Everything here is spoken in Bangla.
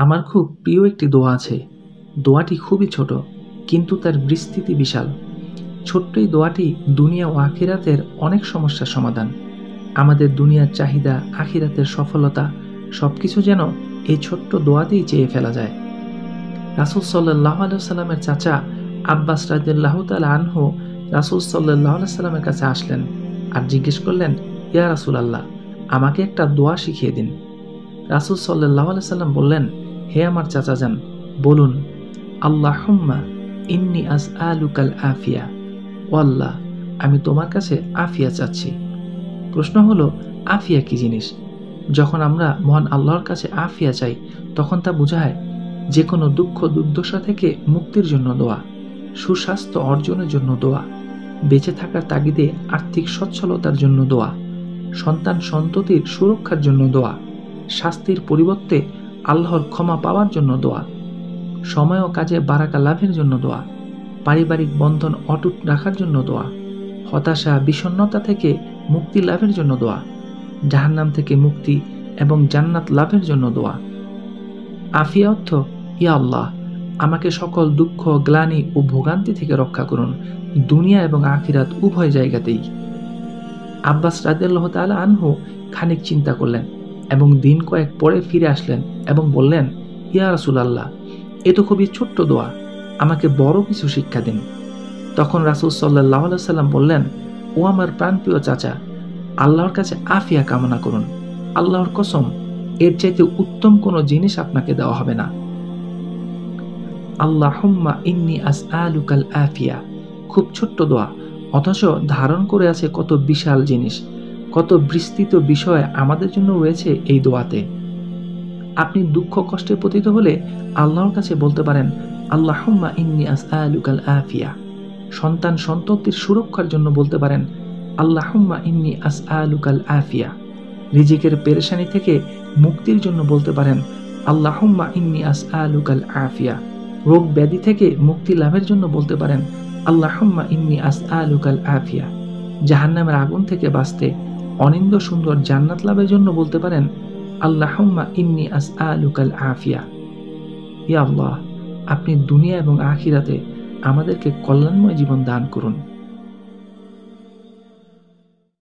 আমার খুব প্রিয় একটি দোয়া আছে। দোয়াটি খুবই ছোট, কিন্তু তার বিস্তৃতি বিশাল। ছোট্ট এই দোয়াটি দুনিয়া ও আখিরাতের অনেক সমস্যার সমাধান। আমাদের দুনিয়ার চাহিদা, আখিরাতের সফলতা সবকিছু যেন এই ছোট্ট দোয়াতেই চেয়ে ফেলা যায়। রাসূল সাল্লাল্লাহু আলাইহি ওয়াসাল্লামের চাচা আব্বাস রাদিয়াল্লাহু তাআলা আনহু রাসূল সাল্লাল্লাহু আলাইহি ওয়াসাল্লামের কাছে আসলেন আর জিজ্ঞেস করলেন, ইয়া রাসূলাল্লাহ, আমাকে একটা দোয়া শিখিয়ে দিন। রাসূল সাল্লাল্লাহু আলাইহি ওয়াসাল্লাম বললেন, হে আমার চাচাজান, বলুন, আল্লাহুম্মা ইন্নী আসআলুকাল আফিয়া। ও আল্লাহ, আমি তোমার কাছে আফিয়া চাচ্ছি। প্রশ্ন হলো, আফিয়া কি জিনিস? যখন আমরা মহান আল্লাহর কাছে আফিয়া চাই, তখন তা বোঝায় যে কোনো দুঃখ দুর্দশা থেকে মুক্তির জন্য দোয়া, সুস্বাস্থ্য অর্জনের জন্য দোয়া, বেঁচে থাকার তাগিদে আর্থিক সচ্ছলতার জন্য দোয়া, সন্তান সন্ততির সুরক্ষার জন্য দোয়া, শাস্তির পরিবর্তে আল্লাহর ক্ষমা পাওয়ার জন্য দোয়া, সময় ও কাজে বারাকা লাভের জন্য দোয়া, পারিবারিক বন্ধন অটুট রাখার জন্য দোয়া, হতাশা বিষণ্ণতা থেকে মুক্তি লাভের জন্য দোয়া, জাহান্নাম থেকে মুক্তি এবং জান্নাত লাভের জন্য দোয়া। আফিয়া অর্থ, ইয়া আল্লাহ, আমাকে সকল দুঃখ, গ্লানি ও ভোগান্তি থেকে রক্ষা করুন, দুনিয়া এবং আখিরাত উভয় জায়গাতেই। আব্বাস রাদিয়াল্লাহু তাআলা আনহু খানিক চিন্তা করলেন এবং দিন কয়েক পরে ফিরে আসলেন এবং বললেন, ইয়া রাসূলাল্লাহ, এ তো খুবই ছোট্ট দোয়া, আমাকে বড় কিছু শিক্ষা দিন। তখন রাসূল সাল্লাল্লাহু আলাইহি ওয়াসাল্লাম বললেন, ও আমার প্রাণপ্রিয় চাচা, আল্লাহর কাছে আফিয়া কামনা করুন। আল্লাহর কসম, এর চাইতে উত্তম কোনো জিনিস আপনাকে দেওয়া হবে না। আল্লাহুম্মা ইন্নী আসআলুকাল আফিয়া। খুব ছোট্ট দোয়া, অথচ ধারণ করে আছে কত বিশাল জিনিস, কত বিস্তৃত বিষয় আমাদের জন্য রয়েছে এই দোয়াতে। আপনি দুঃখ কষ্টে পতিত হলে আল্লাহর কাছে বলতে পারেন, আল্লাহুম্মা ইন্নী আসআলুকাল আফিয়া। সন্তান সন্ততির সুরক্ষার জন্য বলতে পারেন, আল্লাহুম্মা ইন্নী আসআলুকাল আফিয়া। রিজিকের পেরেশানি থেকে মুক্তির জন্য বলতে পারেন, আল্লাহুম্মা ইন্নী আসআলুকাল আফিয়া। রোগ ব্যাধি থেকে মুক্তি লাভের জন্য বলতে পারেন, আল্লাহুম্মা ইন্নী আসআলুকাল আফিয়া। জাহান্নামের আগুন থেকে বাঁচতে অনিন্দ্য সুন্দর জান্নাত লাভের জন্য বলতে পারেন, আল্লাহুম্মা ইন্নী আসআলুকাল আফিয়া। ইয়া আল্লাহ, আপনি দুনিয়া এবং আখিরাতে আমাদেরকে কল্যাণময় জীবন দান করুন।